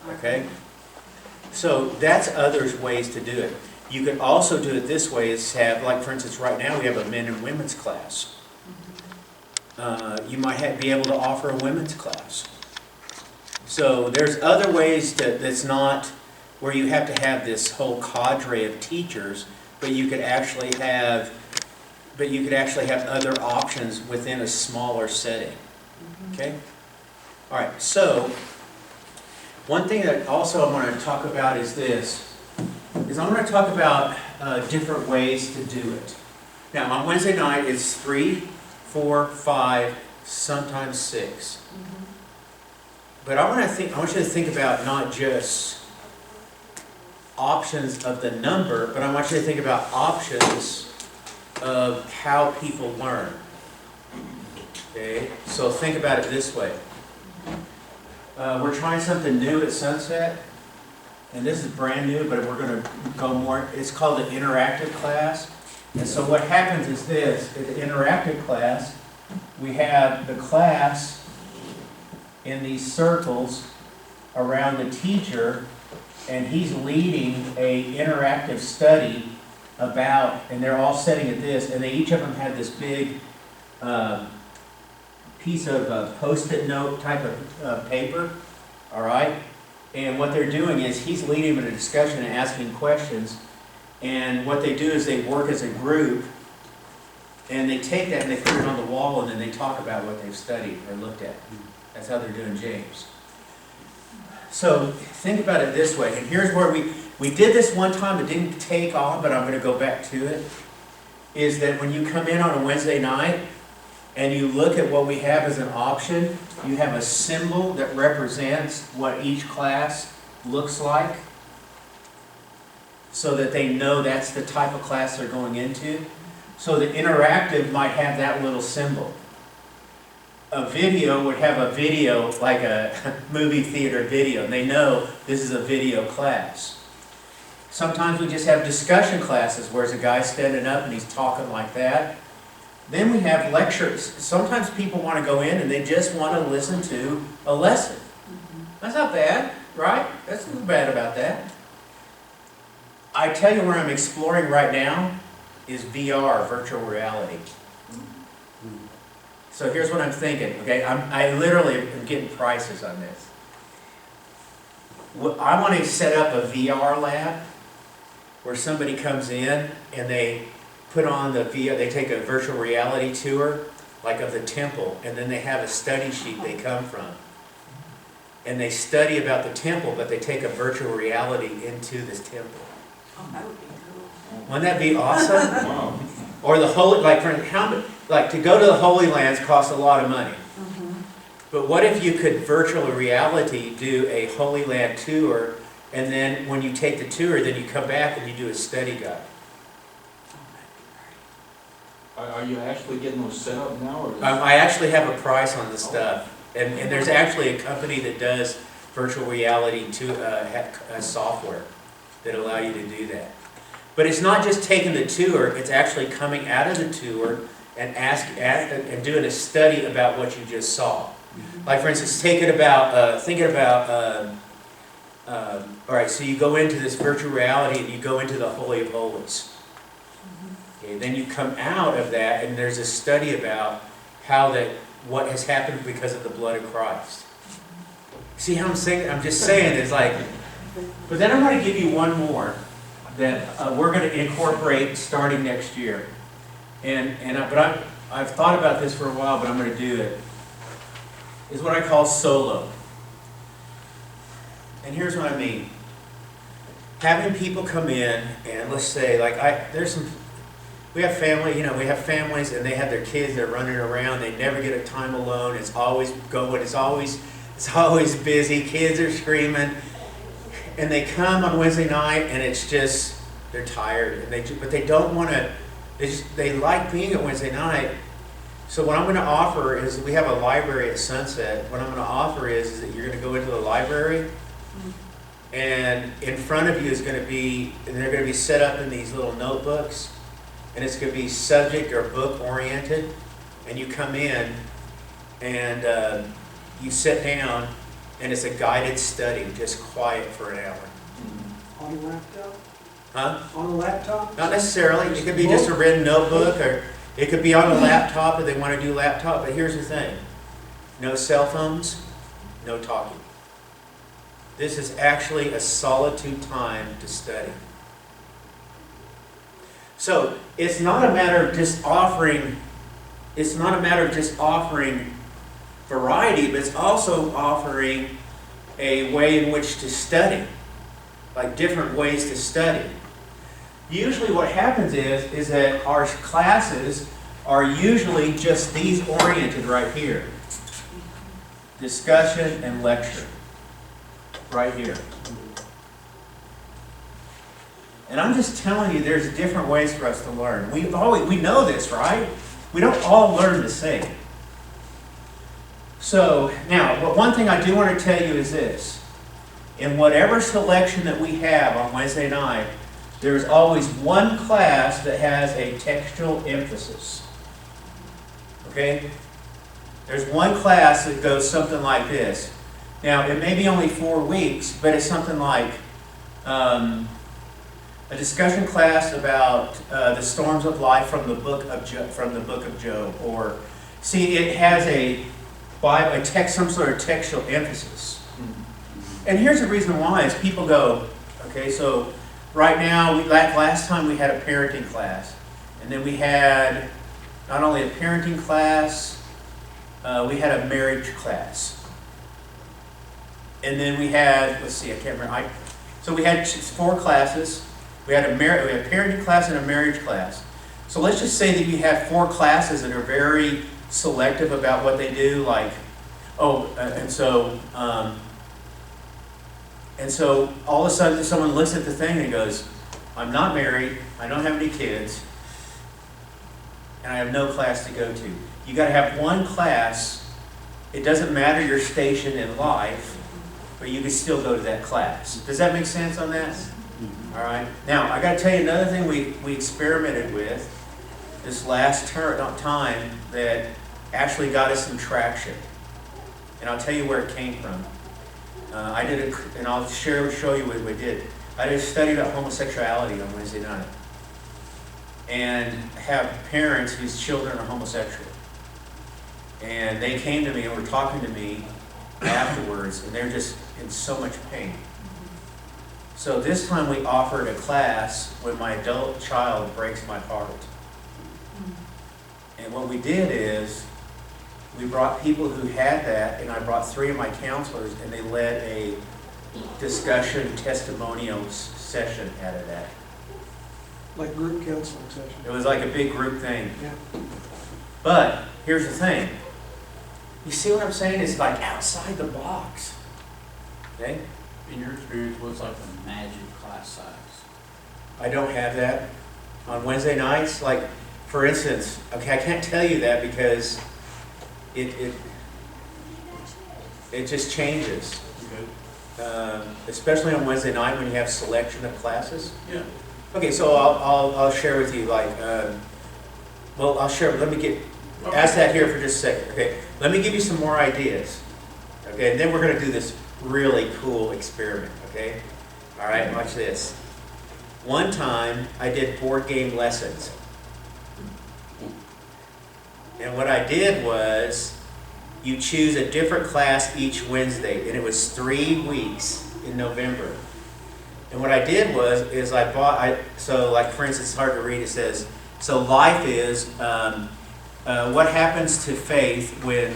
Okay? So that's other ways to do it. You could also do it this way, is have, like for instance, right now we have a men and women's class. You might be able to offer a women's class. So there's other ways that's not where you have to have this whole cadre of teachers, but you could actually have other options within a smaller setting. Okay? All right, so one thing that also I want to talk about is this, is I want to talk about different ways to do it. Now, on Wednesday night, it's 3, 4, 5, sometimes 6. But I want you to think about not just options of the number, but I want you to think about options of how people learn. Okay, so think about it this way. We're trying something new at Sunset, and this is brand new, but we're going to go more. It's called the interactive class. And so what happens is this: in the interactive class, we have the class in these circles around the teacher, and he's leading an interactive study about, and they're all sitting at this, and each of them have this big piece of post-it note type of paper, all right? And what they're doing is he's leading them in a discussion and asking questions, and what they do is they work as a group, and they take that and they put it on the wall, and then they talk about what they've studied or looked at. That's how they're doing James. So think about it this way, and here's where we did this one time. It didn't take off, but I'm going to go back to it, is that when you come in on a Wednesday night and you look at what we have as an option, you have a symbol that represents what each class looks like so that they know that's the type of class they're going into. So the interactive might have that little symbol. A video would have a video, like a movie theater video, and they know this is a video class. Sometimes we just have discussion classes where there's a guy standing up and he's talking like that. Then we have lectures. Sometimes people want to go in and they just want to listen to a lesson. That's not bad, right? That's nothing bad about that. I tell you where I'm exploring right now is VR, virtual reality. So here's what I'm thinking, okay? I literally am getting prices on this. I want to set up a VR lab where somebody comes in and they put on the VR, they take a virtual reality tour, like of the temple, and then they have a study sheet they come from. And they study about the temple, but they take a virtual reality into this temple. Oh, that would be cool. Wouldn't that be awesome? Wow. Or the Holy, like to go to the Holy Lands costs a lot of money. But what if you could virtual reality do a Holy Land tour, and then when you take the tour, then you come back and you do a study guide? Are you actually getting those set up now? Or I actually have a price on the stuff. And there's actually a company that does virtual reality software that allow you to do that. But it's not just taking the tour, it's actually coming out of the tour and doing a study about what you just saw. Like for instance, all right, so you go into this virtual reality and you go into the Holy of Holies. Okay, then you come out of that and there's a study about what has happened because of the blood of Christ. See how I'm saying? I'm just saying it's like, but then I'm going to give you one more that we're going to incorporate starting next year. But I've thought about this for a while, but I'm going to do it. Is what I call solo. And here's what I mean. Having people come in and let's say, we have family, we have families and they have their kids, they're running around, they never get a time alone, it's always going, it's always busy, kids are screaming, and they come on Wednesday night and it's just, they're tired, but they don't want to, they like being at Wednesday night. So what I'm going to offer is, we have a library at Sunset, what I'm going to offer is that you're going to go into the library, and in front of you is going to be, and they're going to be set up in these little notebooks, and it's going to be subject or book oriented, and you come in and you sit down and it's a guided study, just quiet for an hour. Mhm. On a laptop? Huh? On a laptop? Not necessarily, it could be just a written notebook, or it could be on a laptop if they want to do laptop, but here's the thing. No cell phones, no talking. This is actually a solitude time to study. So it's not a matter of just offering, variety, but it's also offering a way in which to study, like different ways to study. Usually what happens is that our classes are usually just these oriented right here. Discussion and lecture. Right here. And I'm just telling you, there's different ways for us to learn. We know this, right? We don't all learn the same. So, now, but one thing I do want to tell you is this. In whatever selection that we have on Wednesday night, there's always one class that has a textual emphasis. Okay? There's one class that goes something like this. Now, it may be only 4 weeks, but it's something like a discussion class about the storms of life from the book of Job. Or, see, it has some sort of textual emphasis. And here's the reason why: is people go, okay, so right now, last time we had a parenting class, and then we had not only a parenting class, we had a marriage class. And then we had, let's see, I can't remember. So we had 4 classes. We had a parenting class and a marriage class. So let's just say that you have 4 classes that are very selective about what they do, like, and so all of a sudden someone looks at the thing and goes, I'm not married, I don't have any kids, and I have no class to go to. You got to have one class. It doesn't matter your station in life, but you can still go to that class. Does that make sense on that? All right. Now, I got to tell you another thing we experimented with this last time that actually got us some traction. And I'll tell you where it came from. I did it, and I'll show you what we did. I did a study about homosexuality on Wednesday night, and have parents whose children are homosexual. And they came to me and were talking to me afterwards, and they're just in so much pain. So this time we offered a class when my adult child breaks my heart. And what we did is, we brought people who had that, and I brought 3 of my counselors, and they led a discussion testimonial session out of that. Like group counseling session? It was like a big group thing. Yeah. But here's the thing. You see what I'm saying? It's like outside the box. Okay? In your experience, what's like the magic class size? I don't have that on Wednesday nights. Like, for instance, okay, I can't tell you that because it just changes. Okay. Especially on Wednesday night when you have selection of classes. Yeah. Okay, so I'll share with you, like, I'll share. Let me ask that here for just a second. Okay, let me give you some more ideas. Okay, and then we're going to do this really cool experiment. Okay, all right, watch this. One time I did board game lessons. And what I did was, you choose a different class each Wednesday, and it was 3 weeks in November. And what I did was, so like for instance, it's hard to read, it says, so life is, what happens to faith when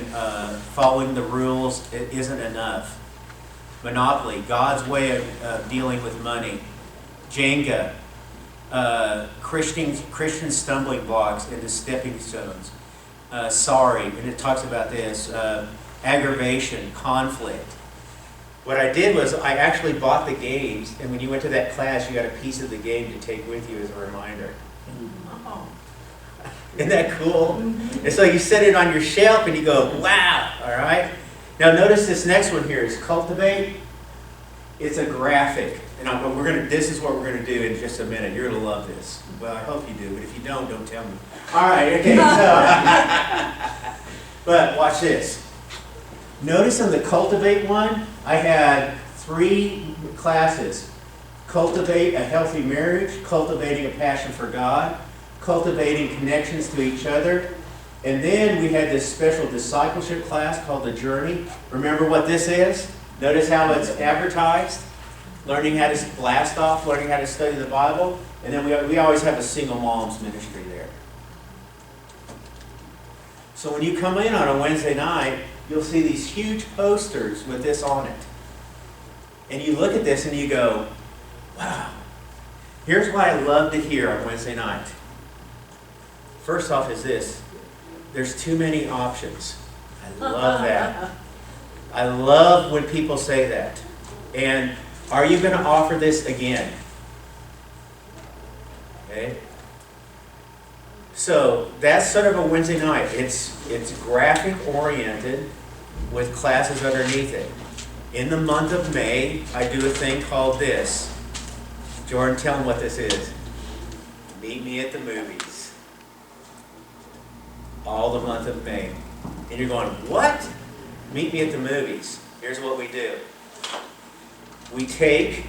following the rules isn't enough? Monopoly, God's way of dealing with money. Jenga, Christian stumbling blocks into stepping stones. Sorry, and it talks about this, aggravation, conflict. What I did was I actually bought the games, and when you went to that class, you got a piece of the game to take with you as a reminder. Oh. Isn't that cool? And so you set it on your shelf and you go, wow, all right? Now notice this next one here is cultivate. It's a graphic. And this is what we're going to do in just a minute. You're going to love this. Well, I hope you do, but if you don't tell me. All right, okay, so. But watch this. Notice in the Cultivate one, I had 3 classes. Cultivate a healthy marriage, cultivating a passion for God, cultivating connections to each other. And then we had this special discipleship class called The Journey. Remember what this is? Notice how it's advertised? Learning how to blast off, learning how to study the Bible. And then we always have a single moms ministry there. So when you come in on a Wednesday night, you'll see these huge posters with this on it. And you look at this and you go, wow. Here's what I love to hear on Wednesday night. First off is this. There's too many options. I love that. I love when people say that. And are you going to offer this again? Okay. So that's sort of a Wednesday night. It's graphic oriented with classes underneath it. In the month of May, I do a thing called this. Jordan, tell them what this is. Meet me at the movies. All the month of May. And you're going, what? Meet me at the movies. Here's what we do. We take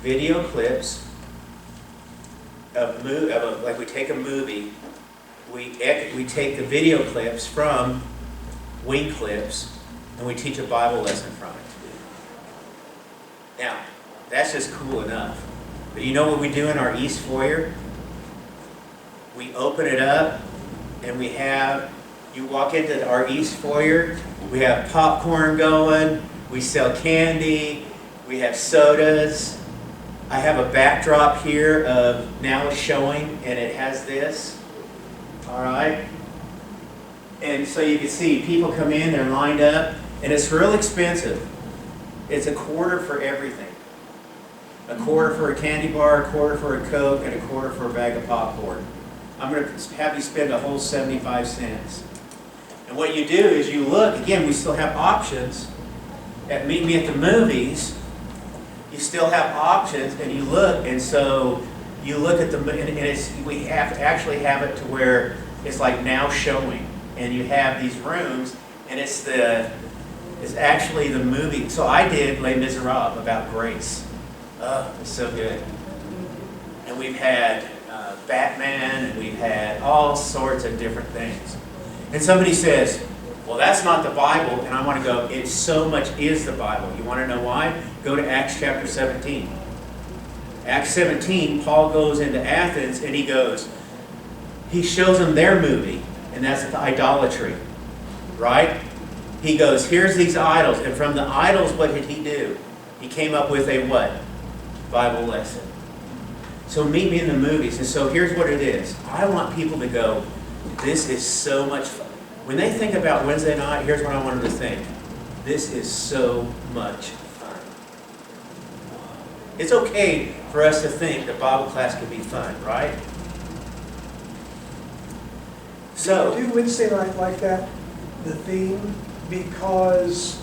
video clips like we take a movie. We take the video clips from Wing Clips and we teach a Bible lesson from it. Now, that's just cool enough. But you know what we do in our East Foyer? We open it up and you walk into our East Foyer, we have popcorn going, we sell candy, we have sodas. I have a backdrop here of Now It's Showing, and it has this. All right? And so you can see people come in, they're lined up, and it's real expensive. It's $0.25 for everything. $0.25 for a candy bar, $0.25 for a Coke, and $0.25 for a bag of popcorn. I'm going to have you spend a whole 75 cents. And what you do is you look, again, we still have options. At Meet Me at the Movies, you still have options, and you look, and so you look at we actually have it to where it's like Now Showing, and you have these rooms, and it's actually the movie. So I did Les Miserables about grace. Oh, it's so good. And we've had Batman, and we've had all sorts of different things. And somebody says, well, that's not the Bible, and I want to go, it so much is the Bible. You want to know why? Go to Acts chapter 17. Acts 17, Paul goes into Athens, and he shows them their movie, and that's the idolatry, right? He goes, here's these idols, and from the idols, what did he do? He came up with a what? Bible lesson. So meet me in the movies, and so here's what it is. I want people to go, this is so much fun. When they think about Wednesday night, here's what I want them to think. This is so much fun. It's okay for us to think that Bible class can be fun, right? So, Do Wednesday night like that, the theme, because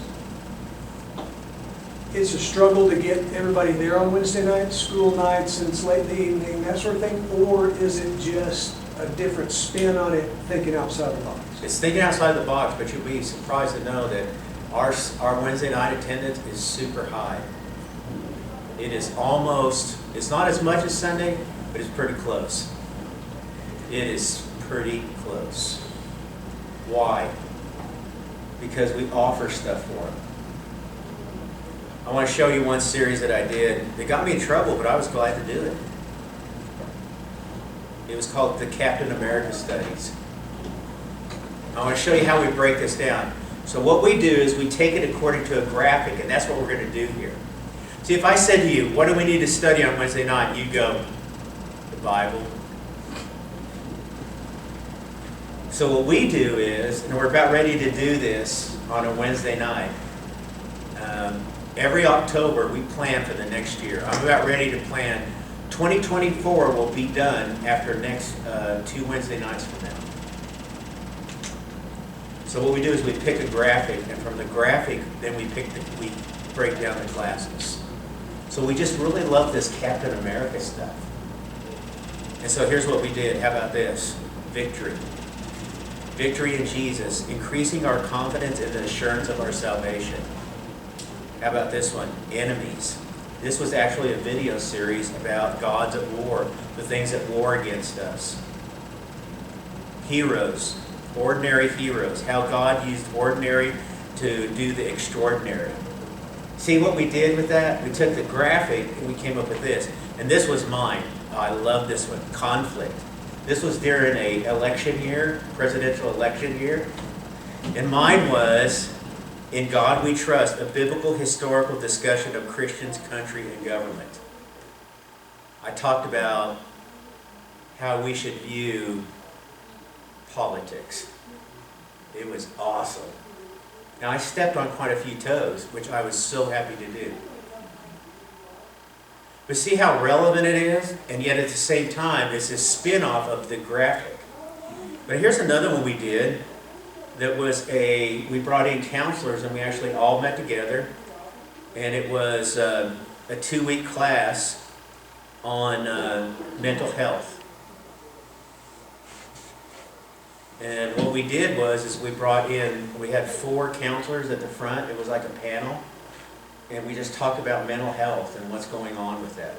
it's a struggle to get everybody there on Wednesday nights, school nights, and it's late in the evening, that sort of thing? Or is it just a different spin on it, thinking outside the box? it's thinking outside the box, but you'll be surprised to know that our Wednesday night attendance is super high. It is almost, it's not as much as Sunday, but it's pretty close. It is pretty close. Why? Because we offer stuff for them. I want to show you one series that I did. It got me in trouble, but I was glad to do it. It was called the Captain America Studies. I want to show you how we break this down. So what we do is we take it according to a graphic, and that's what we're going to do here. See, if I said to you, what do we need to study on Wednesday night? You'd go, the Bible. So what we do is, and we're about ready to do this on a Wednesday night, every October we plan for the next year. I'm about ready to plan. 2024 will be done after next 2 Wednesday nights from now. So what we do is we pick a graphic, and from the graphic, then we break down the classes. So we just really love this Captain America stuff. And so here's what we did. How about this? Victory. Victory in Jesus, increasing our confidence in the assurance of our salvation. How about this one? Enemies. This was actually a video series about gods at war, the things that war against us. Heroes, ordinary heroes, how God used ordinary to do the extraordinary. See what we did with that? We took the graphic and we came up with this. And this was mine. Oh, I love this one. Conflict. This was during an election year, presidential election year. And mine was, In God We Trust, a biblical historical discussion of Christians, country, and government. I talked about how we should view politics. It was awesome. Now, I stepped on quite a few toes, which I was so happy to do. But see how relevant it is? And yet at the same time, it's a spin-off of the graphic. But here's another one we did that was we brought in counselors and we actually all met together. And it was a 2-week class on mental health. And what we did was we had 4 counselors at the front. It was like a panel. And we just talked about mental health and what's going on with that.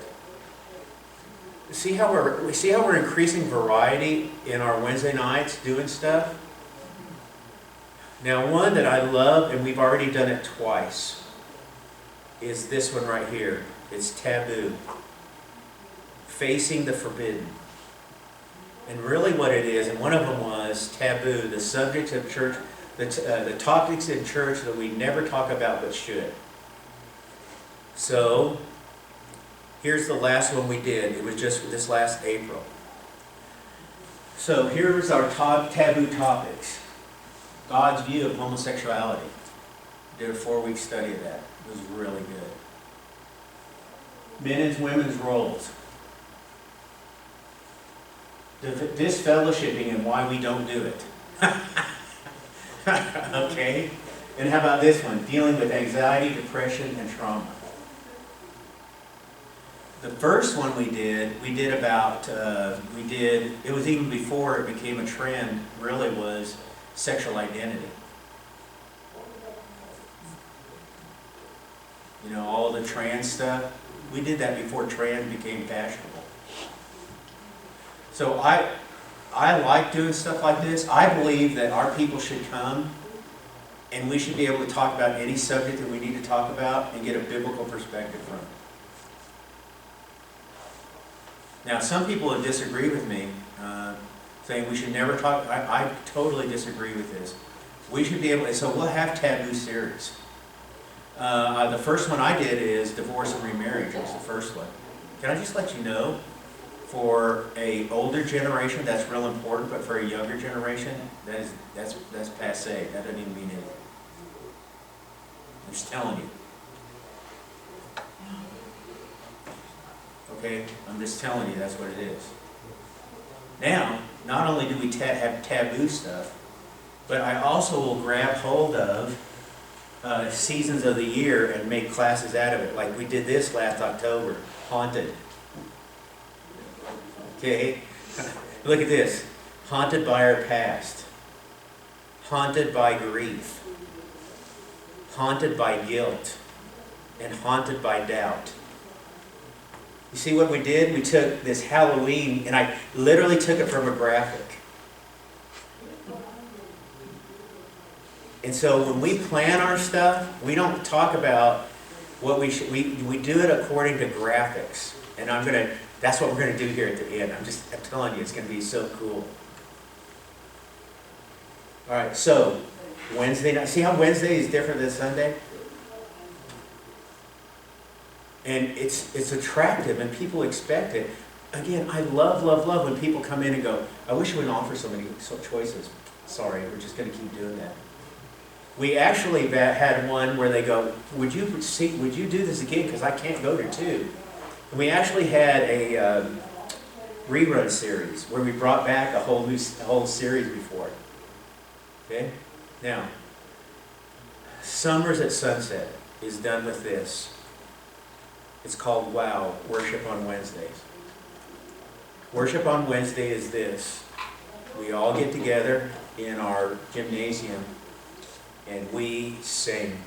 See how we're increasing variety in our Wednesday nights doing stuff? Now, one that I love, and we've already done it twice, is this one right here. It's taboo. Facing the forbidden. And really what it is, and one of them was taboo, the subjects of church, the topics in church that we never talk about but should. So, here's the last one we did. It was just this last April. So, here's our top taboo topics. God's view of homosexuality. Did a 4-week study of that. It was really good. Men and women's roles. Disfellowshipping and why we don't do it. Okay? And how about this one? Dealing with anxiety, depression, and trauma. The first one we did about, it was even before it became a trend, really was sexual identity. You know, all the trans stuff. We did that before trans became fashionable. So I like doing stuff like this. I believe that our people should come and we should be able to talk about any subject that we need to talk about and get a biblical perspective from it. Now, some people have disagreed with me, saying we should never talk. I totally disagree with this. We should be able to, so we'll have taboo series. The first one I did is divorce and remarriage. It was the first one. Can I just let you know, for a older generation, that's real important, but for a younger generation, that's passé. That doesn't even mean anything. I'm just telling you. Okay, I'm just telling you that's what it is. Now, not only do we have taboo stuff, but I also will grab hold of seasons of the year and make classes out of it. Like we did this last October, haunted. Okay, look at this. Haunted by our past. Haunted by grief. Haunted by guilt. And haunted by doubt. You see what we did? We took this Halloween, and I literally took it from a graphic. And so when we plan our stuff, we don't talk about what we should, we do it according to graphics. And that's what we're going to do here at the end. I'm telling you, it's going to be so cool. All right, so Wednesday night. See how Wednesday is different than Sunday? And it's attractive and people expect it. Again, I love when people come in and go, I wish we would offer so many choices. Sorry, we're just going to keep doing that. We actually had one where they go, would you do this again? Because I can't go to 2. And we actually had a rerun series where we brought back a whole series before it. Okay? Now, Summers at Sunset is done with this. It's called WOW, Worship on Wednesdays. Worship on Wednesday is this. we all get together in our gymnasium and we sing.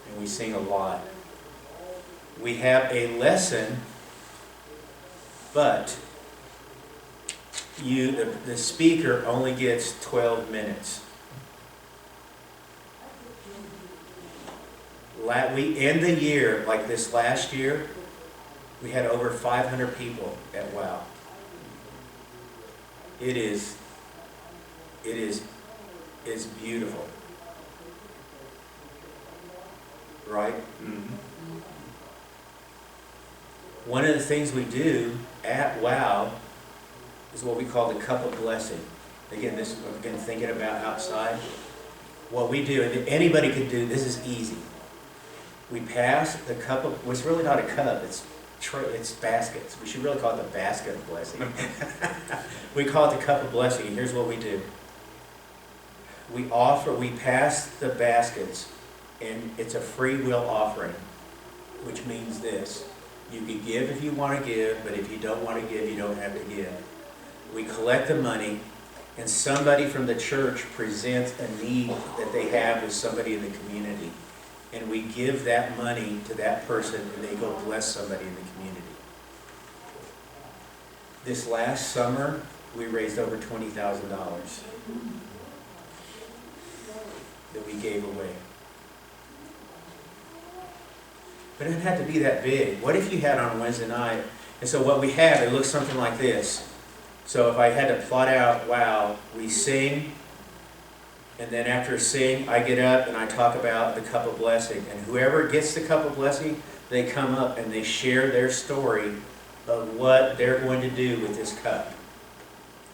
And we sing a lot. We have a lesson, but the speaker only gets 12 minutes. We end the year, like this last year, we had over 500 people at WOW. It is beautiful. Right? Mm-hmm. One of the things we do at WOW is what we call the cup of blessing. Again, thinking about outside. What we do, and anybody can do, this is easy. We pass the cup of, well, it's really not a cup, it's baskets. We should really call it the basket of blessing. We call it the cup of blessing. Here's what we do. We pass the baskets, and it's a free will offering, which means this. You can give if you want to give, but if you don't want to give, you don't have to give. We collect the money, and somebody from the church presents a need that they have with somebody in the community. And we give that money to that person, and they go bless somebody in the community. This last summer, we raised over $20,000 that we gave away. But it didn't have to be that big. What if you had on Wednesday night? And so what we have, it looks something like this. So if I had to plot out, wow, we sing, and then after sing, I get up and I talk about the cup of blessing. And whoever gets the cup of blessing, they come up and they share their story of what they're going to do with this cup.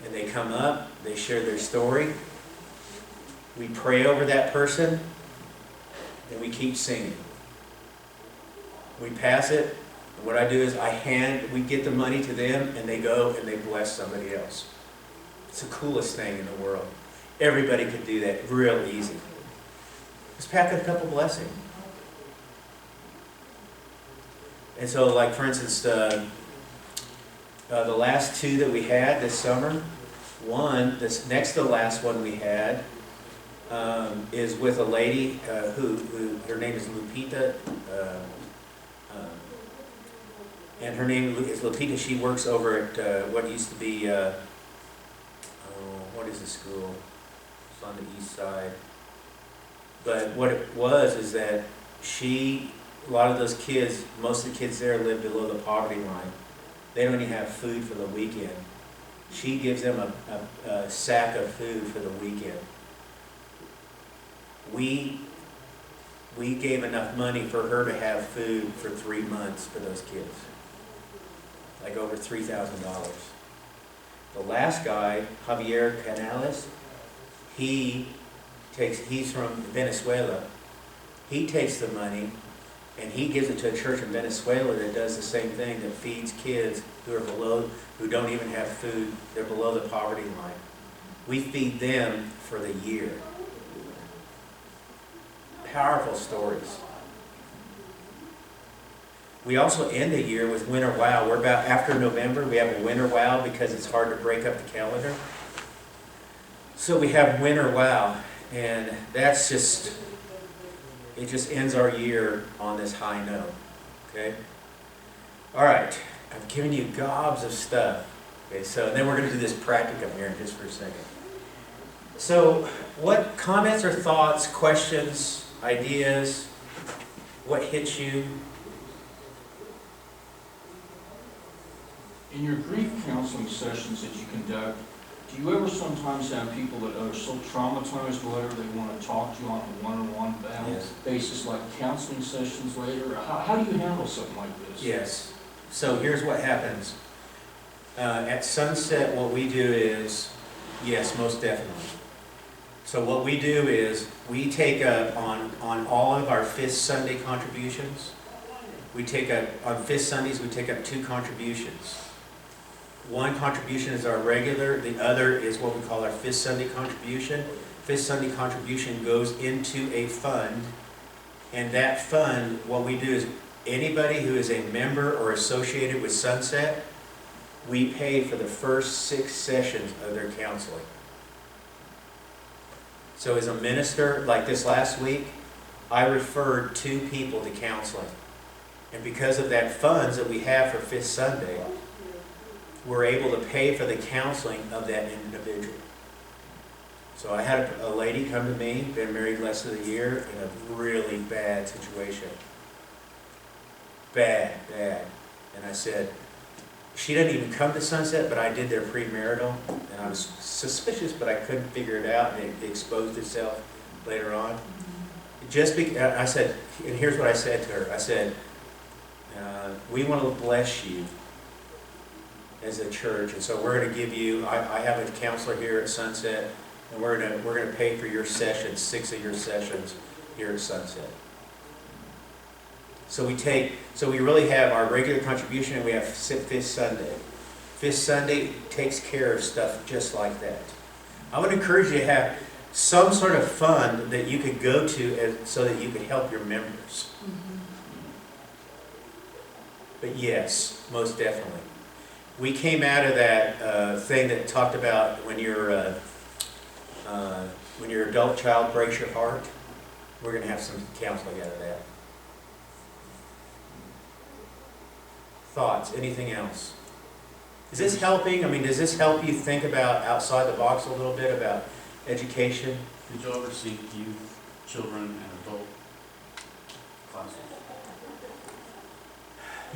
And they come up, they share their story. We pray over that person, and we keep singing. We pass it, and what I do is we get the money to them, and they go and they bless somebody else. It's the coolest thing in the world. Everybody could do that real easy. Just pack a cup of blessing. And so, like for instance, the last two that we had this summer, this next to the last one we had, is with a lady who her name is Lupita, and her name is Lupita. She works over at what used to be, what is the school? It's on the east side. But what it was is that a lot of those kids, most of the kids there live below the poverty line. They don't even have food for the weekend. She gives them a sack of food for the weekend. We gave enough money for her to have food for 3 months for those kids. Like over $3,000. The last guy, Javier Canales, he's from Venezuela. He takes the money and he gives it to a church in Venezuela that does the same thing, that feeds kids who don't even have food. They're below the poverty line. We feed them for the year. Powerful stories. We also end the year with Winter Wow. We're about after November, we have a Winter Wow because it's hard to break up the calendar. So we have Winter Wow, and it just ends our year on this high note. Okay? All right, I've given you gobs of stuff. Okay, so then we're going to do this practicum here in just for a second. So, what comments or thoughts, questions, ideas, what hits you? In your grief counseling sessions that you conduct, do you ever sometimes have people that are so traumatized or whatever they want to talk to you on a one-on-one basis, like counseling sessions later? How do you handle something like this? Yes. So here's what happens. At Sunset, what we do is, yes, most definitely. So what we do is we take up on all of our Fifth Sunday contributions. On Fifth Sundays, we take up 2 contributions. One contribution is our regular, the other is what we call our Fifth Sunday contribution. Fifth Sunday contribution goes into a fund, and that fund, what we do is anybody who is a member or associated with Sunset, we pay for the first 6 sessions of their counseling. So as a minister, like this last week, I referred 2 people to counseling. And because of that funds that we have for Fifth Sunday, we're able to pay for the counseling of that individual. So I had a lady come to me, been married less than a year, in a really bad situation. Bad. And I said, she didn't even come to Sunset, but I did their premarital, and I was suspicious, but I couldn't figure it out, and it exposed itself later on. I said, and here's what I said to her. I said, we want to bless you as a church, and so we're going to give you, I have a counselor here at Sunset, and we're going to pay for your sessions, 6 of your sessions here at Sunset. So we really have our regular contribution, and we have Fifth Sunday. Fifth Sunday takes care of stuff just like that. I would encourage you to have some sort of fund that you could go to so that you could help your members. But yes, most definitely. We came out of that thing that talked about when your adult child breaks your heart. We're going to have some counseling out of that. Thoughts? Anything else? Is this helping? I mean, does this help you think about outside the box a little bit about education? Did you ever see youth, children, and adult classes?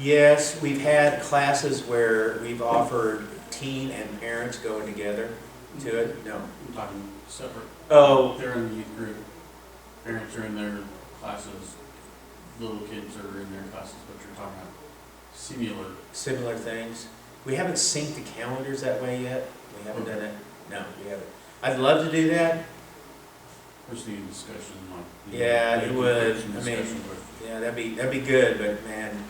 Yes, we've had classes where we've offered teen and parents going together to it. No. I'm talking separate. Oh. They're in the youth group. Parents are in their classes. Little kids are in their classes. What you're talking about. Similar things. We haven't synced the calendars that way yet. We haven't done it. No, we haven't. I'd love to do that. First need discussion on. Yeah, it would. I mean, yeah, that'd be good, but man,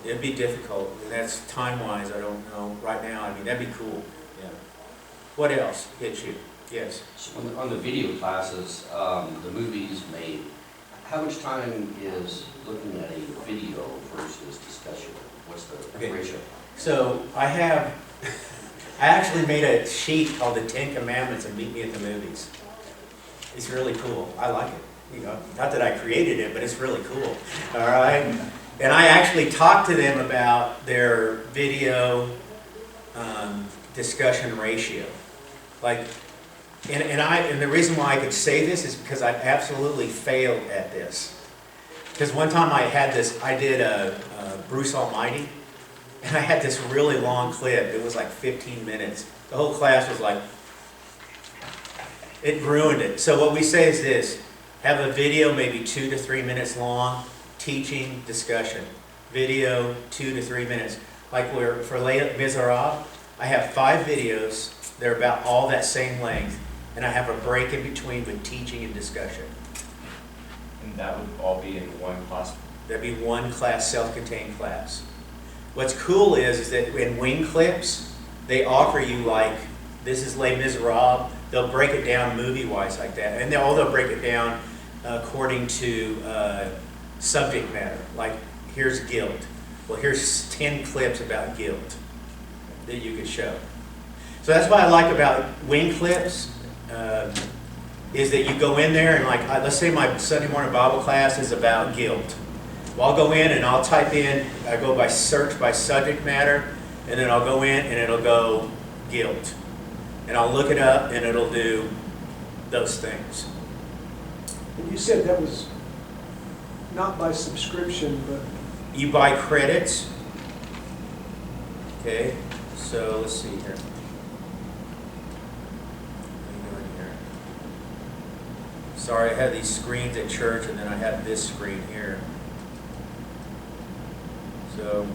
it'd be difficult. And that's time-wise, I don't know right now. I mean, that'd be cool. Yeah. What else hits you? Yes. So on the video classes, the movies made, how much time is looking at a video versus discussion? What's the ratio? So I actually made a sheet called the 10 Commandments and Meet Me at the Movies. It's really cool. I like it. You know, not that I created it, but it's really cool. All right. And I actually talked to them about their video discussion ratio. Like, and the reason why I could say this is because I absolutely failed at this. Because one time I did a Bruce Almighty, and I had this really long clip. It was like 15 minutes. The whole class was like, it ruined it. So what we say is this: have a video maybe 2 to 3 minutes long, teaching, discussion. Video 2 to 3 minutes. Like for Les Miserables, I have 5 videos. They're about all that same length, and I have a break in between with teaching and discussion. And that would all be in one class? That'd be one class, self-contained class. What's cool is that in wing clips, they offer you like, this is Les Miserables. They'll break it down movie-wise like that. And they'll break it down according to subject matter. Like, here's guilt. Well, here's 10 clips about guilt that you could show. So that's what I like about wing clips, is that you go in there and like, let's say my Sunday morning Bible class is about guilt. Well, I'll go in and I'll type in, I go by search by subject matter, and then I'll go in and it'll go guilt. And I'll look it up and it'll do those things. And you said that was not by subscription, but... You buy credits. Okay, so let's see here. Sorry, I had these screens at church and then I have this screen here. So,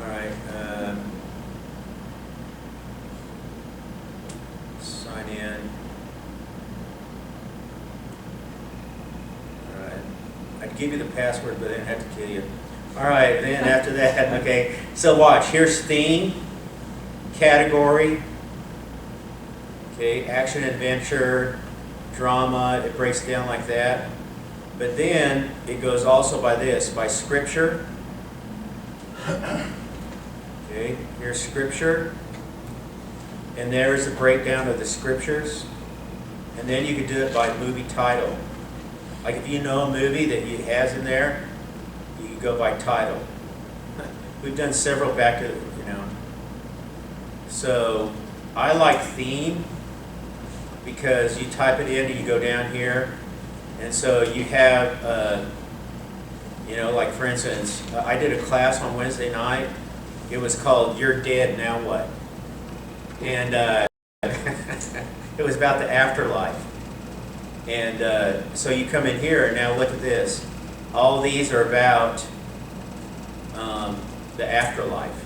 all right, sign in. All right, I'd give you the password, but I didn't have to kill you. All right, then after that, okay, so watch, here's theme, category, okay, action, adventure, drama, it breaks down like that. But then it goes also by this, by scripture. Okay, here's scripture. And there's a breakdown of the scriptures. And then you could do it by movie title. Like if you know a movie that it has in there, you can go by title. We've done several back to, you know. So I like theme because you type it in and you go down here. And so you have, you know, like for instance, I did a class on Wednesday night. It was called You're Dead, Now What? And it was about the afterlife. And so you come in here and now look at this. All these are about the afterlife.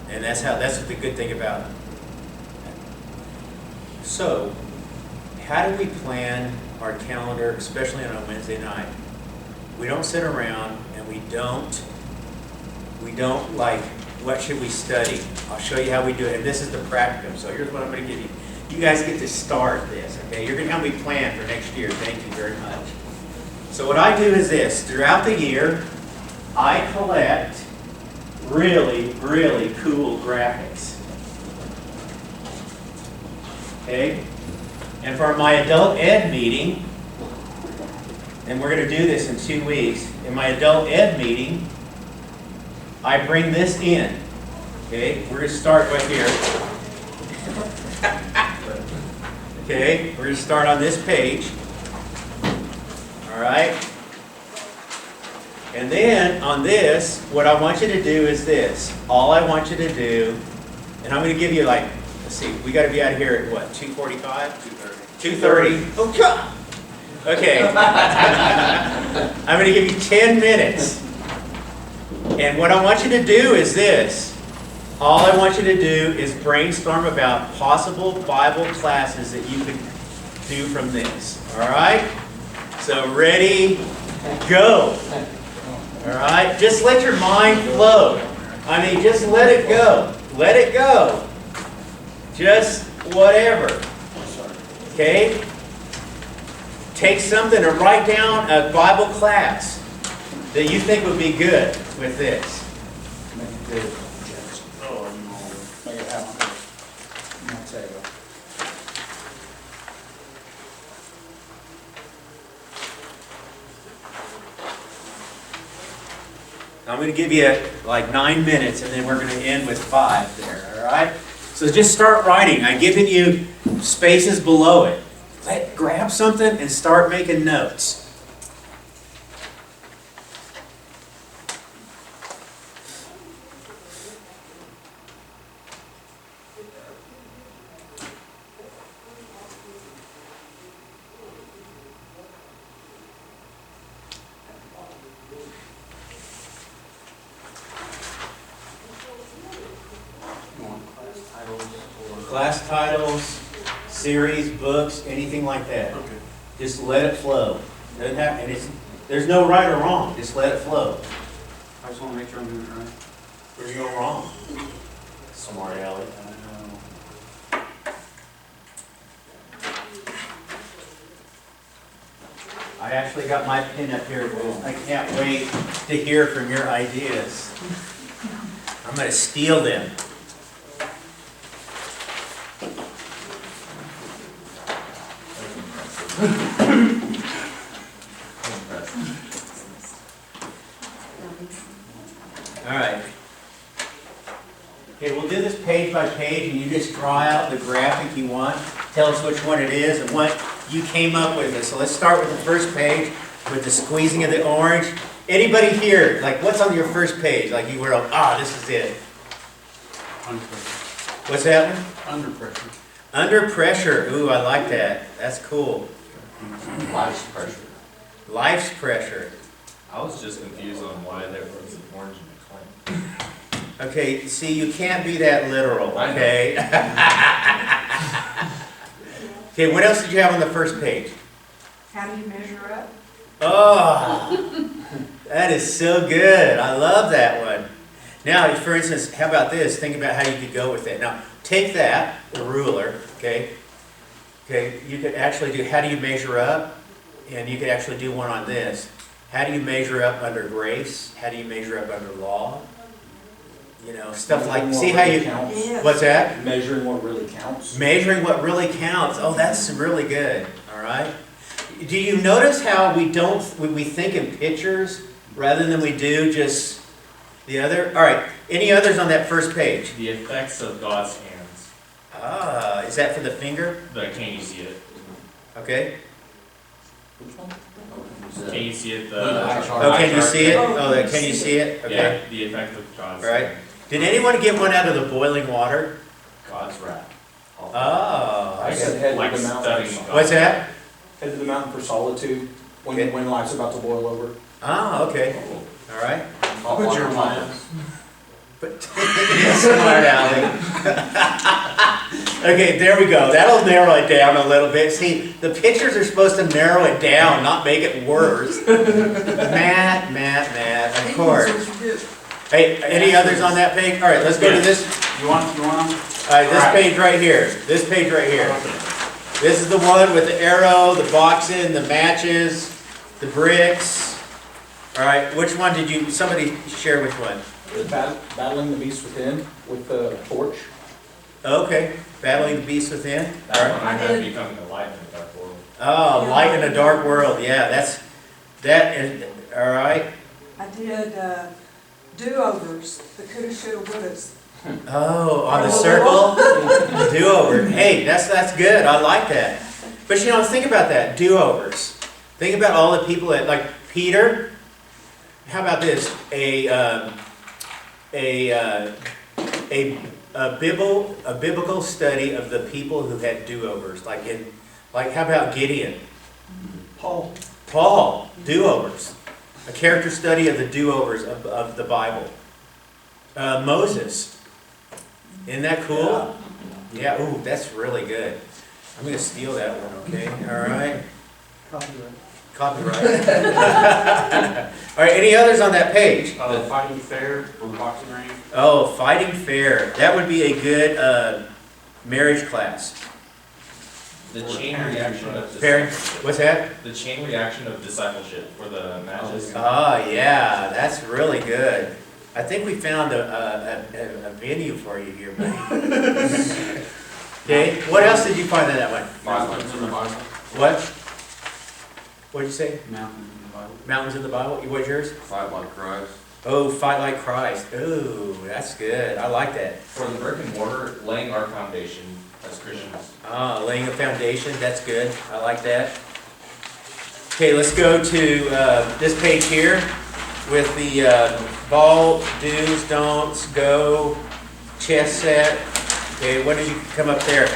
And that's the good thing about it. So, how do we plan our calendar, especially on a Wednesday night? We don't sit around and we don't like, what should we study? I'll show you how we do it. And this is the practicum. So here's what I'm going to give you. You guys get to start this, okay? You're going to help me plan for next year. Thank you very much. So what I do is this. Throughout the year, I collect really, really cool graphics. Okay? And for my adult ed meeting, and we're going to do this in 2 weeks, in my adult ed meeting, I bring this in. Okay? We're going to start right here. Okay? We're going to start on this page. All right? And then on this, what I want you to do is this. All I want you to do, and I'm going to give you like, let's see, we got to be out of here at what, 2:45? 2:30. Oh, God. Okay. I'm going to give you 10 minutes. And what I want you to do is this. All I want you to do is brainstorm about possible Bible classes that you could do from this. All right? So ready, go. All right? Just let your mind flow. I mean, just let it go. Let it go. Just whatever. Okay? Take something and write down a Bible class that you think would be good with this. I'm going to give you like 9 minutes and then we're going to end with 5 there, all right? So just start writing. I've given you spaces below it. Grab something and start making notes. Class titles, series, books, anything like that. Okay. Just let it flow. Doesn't have, and there's no right or wrong. Just let it flow. I just want to make sure I'm doing it right. There's no wrong. Smart aleck. I actually got my pen up here. I can't wait to hear from your ideas. I'm going to steal them. All right. Okay, we'll do this page by page, and you just draw out the graphic you want. Tell us which one it is and what you came up with. So let's start with the first page with the squeezing of the orange. Anybody here, like what's on your first page? Like you were, this is it. Under pressure. What's that one? Under pressure. Under pressure. Ooh, I like that. That's cool. Life's pressure. Life's pressure. I was just confused on why there was an orange in the claim. Okay, see, you can't be that literal, I know. okay? Okay, what else did you have on the first page? How do you measure up? Oh, that is so good. I love that one. Now, for instance, how about this? Think about how you could go with it. Now, take that, the ruler, okay? Okay, you could actually do, how do you measure up? And you could actually do one on this. How do you measure up under grace? How do you measure up under law? You know, stuff like, see how you, Yes. what's that? Measuring what really counts. Measuring what really counts. Oh, that's really good, all right? Do you notice how we don't, we think in pictures rather than we do just the other? All right, any others on that first page? The effects of God's hands. Ah, is that for the finger? Can you see it? Okay. Which one? Can you see it? Oh, can you see it? Oh, can you see it? Okay. Yeah, the effect of God's All right. hand. Did anyone get one out of the boiling water? God's wrath. Oh, I said head Like to the mountain. studying God's what's that? Head to the mountain for solitude, Okay. when life's about to boil over. Ah, okay. All right. Put your mind. But smart Alec. Okay, there we go. That'll narrow it down a little bit. See, the pictures are supposed to narrow it down, not make it worse. Matt, of course. Hey, any others on that page? All right, let's go to this. You want them? All right, this page right here. This page right here. This is the one with the arrow, the boxing, the matches, the bricks. All right, which one did you, somebody share which one? Battling the beast within with the torch. Okay, battling the beast within. All That right. one I had becoming a light in the dark world. Oh, light in a dark world. Yeah, that is, all right. I did do-overs, the coulda, shoulda, wouldas. Oh, on the circle, do-over. Hey, that's good. I like that. But you know, think about that, do-overs. Think about all the people that, like Peter. How about this? A biblical study of the people who had do-overs. Like how about Gideon? Paul, do-overs. A character study of the do-overs of the Bible. Moses. Isn't that cool? Yeah, ooh, that's really good. I'm going to steal that one, okay? All right. Copyright. All right, any others on that page? Fighting fair for the boxing ring. Oh, fighting fair. That would be a good marriage class. The chain reaction of Fair, discipleship. what's that? The chain reaction of discipleship for the matches. Oh, yeah, that's really good. I think we found a venue for you here, buddy. Okay, what else did you find in that one? Mountains in the Bible. What? What'd you say? Mountains in the Bible. Mountains in the Bible? What's yours? Fight like Christ. Oh, fight like Christ. Ooh, that's good. I like that. For the brick and mortar, laying our foundation as Christians. Ah, laying a foundation. That's good. I like that. Okay, let's go to this page here with the ball, do's, don'ts, go, chess set. Okay, what did you come up there?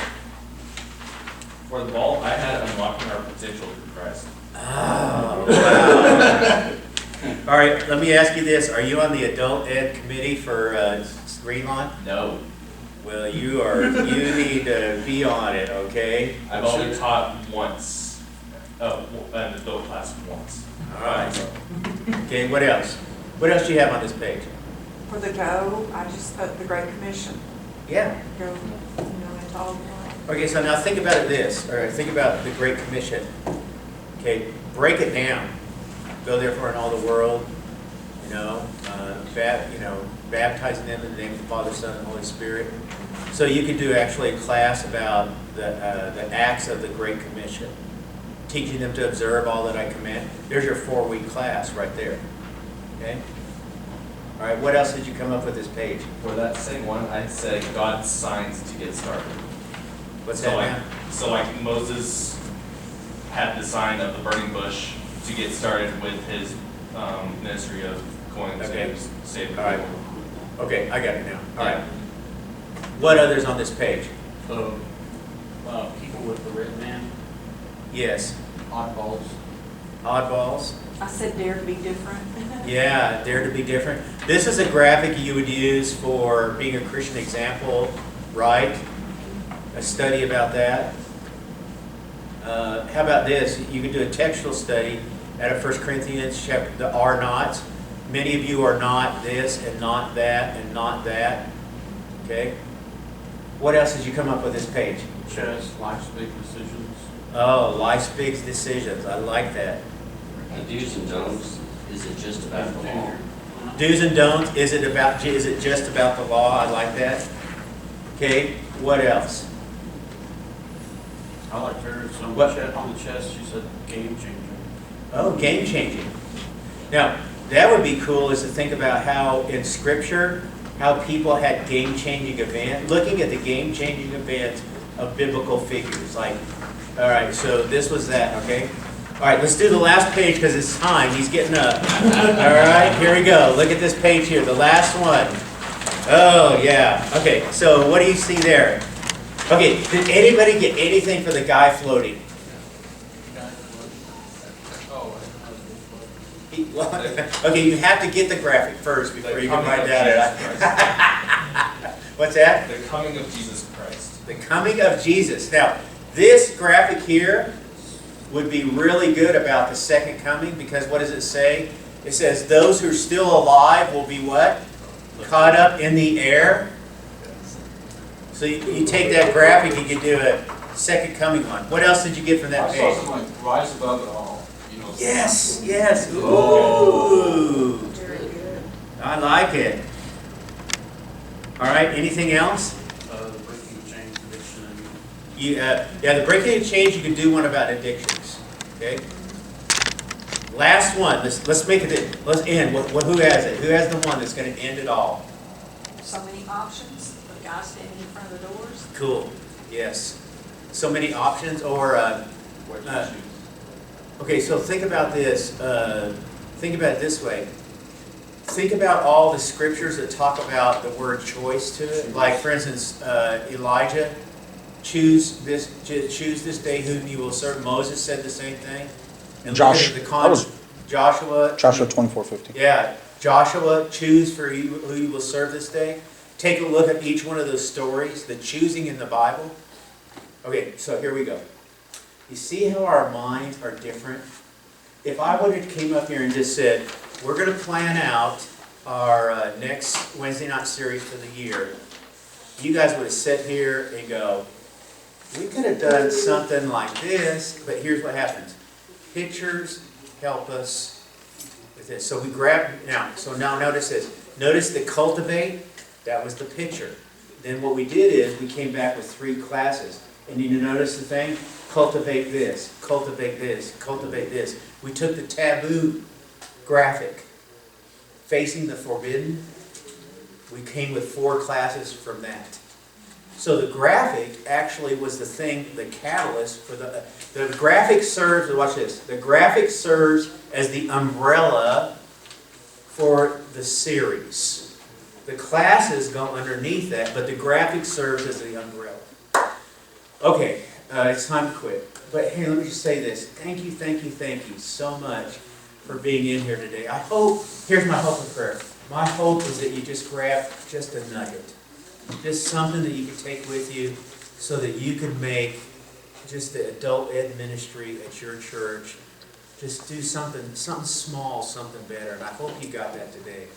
For the ball, I had unlocking our potential through Christ. Oh, wow. All right, let me ask you this. Are you on the adult ed committee for Greenlawn? No, Well, you need to be on it, okay? I've only taught once, an adult class once. All right. Okay, what else? What else do you have on this page? For the go, I just put the Great Commission. Yeah. Go, into all of that. Okay, so now think about it this, all right, think about the Great Commission. Okay, break it down. Go therefore in all the world, baptizing them in the name of the Father, Son, and Holy Spirit. So you could do actually a class about the acts of the Great Commission, teaching them to observe all that I command. There's your 4-week class right there. Okay? All right, what else did you come up with this page? For that same one, I'd say God's signs to get started. What's So that like, now? so like Moses had the sign of the burning bush to get started with his ministry of going to Okay. save the All right. people. Okay, I got it now. All right. What others on this page? So, people with the red man, Yes. oddballs. Oddballs. I said dare to be different. Yeah, dare to be different. This is a graphic you would use for being a Christian example, right? A study about that. How about this? You could do a textual study out of 1 Corinthians chapter, the are nots. Many of you are not this and not that and not that. Okay? What else did you come up with this page? Chess, life's big decisions. Oh, life's big decisions. I like that. The do's and don'ts, is it just about the law? Do's and don'ts. Is it just about the law? I like that. Okay. What else? I liked her, some What? on the chest, she said game changer. Oh, game changing. Now, that would be cool is to think about how in Scripture, how people had game changing events, looking at the game changing events of biblical figures. Like, all right, so this was that, okay? All right, let's do the last page because it's time. He's getting up. All right, here we go. Look at this page here, the last one. Oh, yeah. Okay, so what do you see there? Okay, did anybody get anything for the guy floating? Okay, you have to get the graphic first before you can write that out. What's that? The coming of Jesus Christ. The coming of Jesus. Now, this graphic here would be really good about the second coming because what does it say? It says those who are still alive will be what? Caught up in the air. So you take that graphic, you can do a second coming one. What else did you get from that I saw page? something like rise above it all, you know. Yes, yes. Ooh. Very good. I like it. All right, anything else? Breaking the chains, addiction, and Yeah, the breaking and change, you can do one about addictions. Okay? Last one. Let's make it, let's end. Who has it? Who has the one that's going to end it all? So many options, the guy standing in front of the doors. Cool. Yes. So many options or, what you choose. okay, so think about this. Think about it this way. Think about all the scriptures that talk about the word choice to it. Like, for instance, Elijah, choose this day whom you will serve. Moses said the same thing. And look at Joshua. Joshua 24:15. Yeah, Joshua, choose for who you will serve this day. Take a look at each one of those stories, the choosing in the Bible. Okay, so here we go. You see how our minds are different? If I would have came up here and just said, we're going to plan out our next Wednesday night series for the year, you guys would have sat here and go, we could have done something like this, but here's what happens. Pictures help us with this. So we grab, so now notice this. Notice the cultivate, that was the picture. Then what we did is we came back with 3 classes. And you notice the thing? Cultivate this, cultivate this, cultivate this. We took the taboo graphic, facing the forbidden. We came with 4 classes from that. So the graphic actually was the thing, the catalyst for the graphic serves, watch this, the graphic serves as the umbrella for the series. The classes go underneath that, but the graphic serves as the umbrella. Okay, it's time to quit. But hey, let me just say this. Thank you so much for being in here today. I hope, here's my hope and prayer. My hope is that you just grab just a nugget. Just something that you can take with you so that you can make just the adult ed ministry at your church. Just do something small, something better. And I hope you got that today.